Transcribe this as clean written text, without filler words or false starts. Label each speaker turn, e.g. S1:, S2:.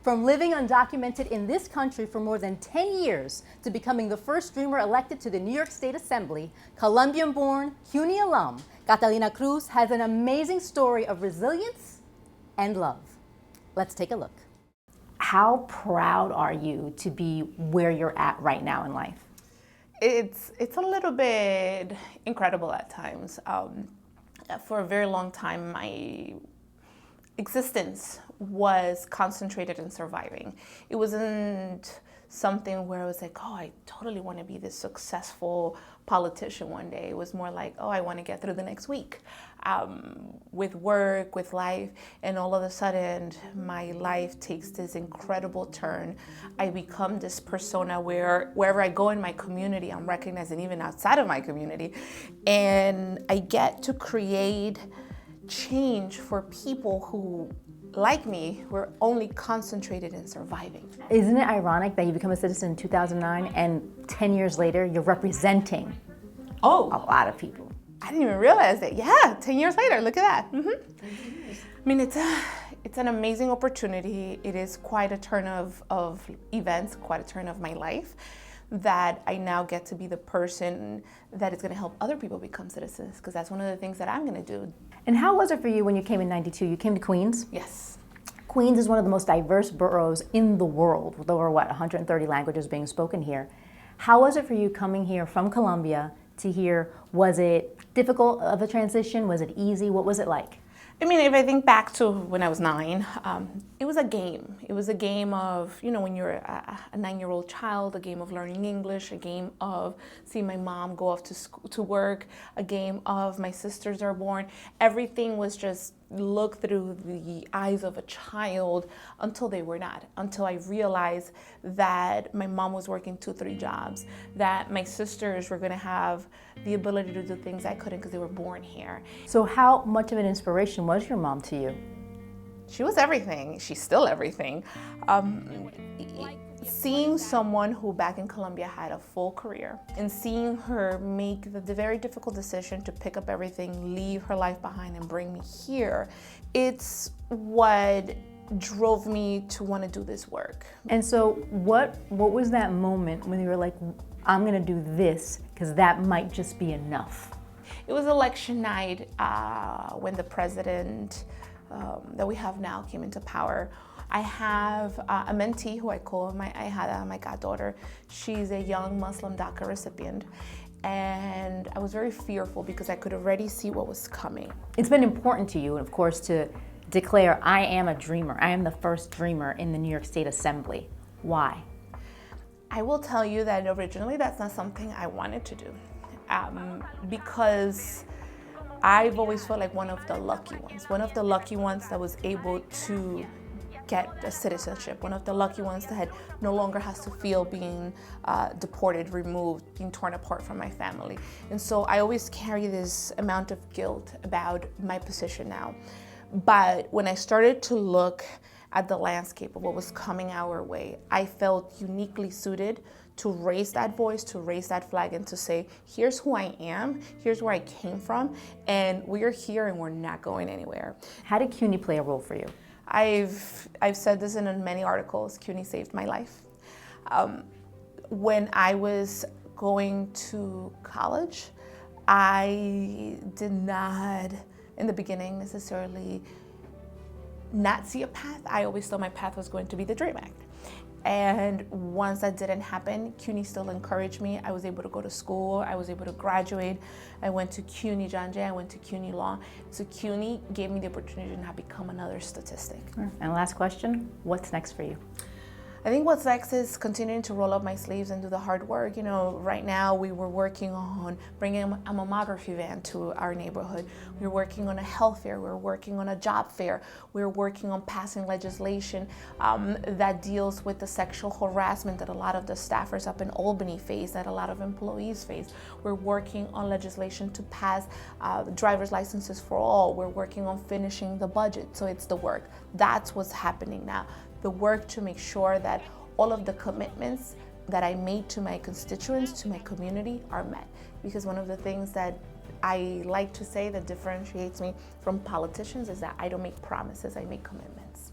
S1: From living undocumented in this country for more than 10 years to becoming the first dreamer elected to the New York State Assembly, Colombian-born, CUNY alum, Catalina Cruz has an amazing story of resilience and love. Let's take a look. How proud are you to be where you're at right now in life?
S2: It's a little bit incredible at times. For a very long time, my existence was concentrated in surviving. It wasn't something where I was like, oh, I totally want to be this successful politician one day. It was more like, oh, I want to get through the next week with work, with life. And all of a sudden, my life takes this incredible turn. I become this persona where wherever I go in my community, I'm recognized, and even outside of my community. And I get to create change for people who, like me, were only concentrated in surviving.
S1: Isn't it ironic that you become a citizen in 2009 and 10 years later you're representing a lot of people?
S2: I didn't even realize that. Yeah, 10 years later, look at that. I mean, it's an amazing opportunity. It is quite a turn of events, quite a turn of my life, that I now get to be the person that is going to help other people become citizens, because that's one of the things that I'm going to do.
S1: And how was it for you when you came in '92? You came to Queens?
S2: Yes.
S1: Queens is one of the most diverse boroughs in the world, with over, 130 languages being spoken here. How was it for you coming here from Colombia to here? Was it difficult of a transition? Was it easy? What was it like?
S2: I mean, if I think back to when I was 9, it was a game. It was a game of, when you're a 9-year-old child, a game of learning English, a game of seeing my mom go off to work, a game of my sisters are born. Everything was just looked through the eyes of a child until they were not, until I realized that my mom was working 2-3 jobs, that my sisters were going to have the ability to do things I couldn't because they were born here.
S1: So how much of an inspiration was your mom to you?
S2: She was everything. She's still everything. Seeing someone who back in Colombia had a full career and seeing her make the very difficult decision to pick up everything, leave her life behind and bring me here, it's what drove me to want to do this work.
S1: And so what was that moment when you were like, I'm going to do this because that might just be enough?
S2: It was election night when the president that we have now came into power. I have a mentee who I call my goddaughter. She's a young Muslim DACA recipient. And I was very fearful because I could already see what was coming.
S1: It's been important to you, of course, to declare, I am a dreamer. I am the first dreamer in the New York State Assembly. Why?
S2: I will tell you that originally that's not something I wanted to do. Because I've always felt like one of the lucky ones that was able to get a citizenship, one of the lucky ones that no longer has to feel being deported, removed, being torn apart from my family. And so I always carry this amount of guilt about my position now. But when I started to look at the landscape of what was coming our way, I felt uniquely suited to raise that voice, to raise that flag, and to say, here's who I am, here's where I came from, and we're here and we're not going anywhere.
S1: How did CUNY play a role for you?
S2: I've said this in many articles, CUNY saved my life. When I was going to college, I did not, in the beginning, necessarily not see a path. I always thought my path was going to be the DREAM Act. And once that didn't happen, CUNY still encouraged me. I was able to go to school. I was able to graduate. I went to CUNY John Jay. I went to CUNY Law. So CUNY gave me the opportunity to not become another statistic.
S1: And last question, what's next for you?
S2: I think what's next is continuing to roll up my sleeves and do the hard work. Right now we were working on bringing a mammography van to our neighborhood. We're working on a health fair. We're working on a job fair. We're working on passing legislation that deals with the sexual harassment that a lot of the staffers up in Albany face, that a lot of employees face. We're working on legislation to pass driver's licenses for all. We're working on finishing the budget. So it's the work. That's what's happening now. The work to make sure that all of the commitments that I made to my constituents, to my community, are met. Because one of the things that I like to say that differentiates me from politicians is that I don't make promises, I make commitments.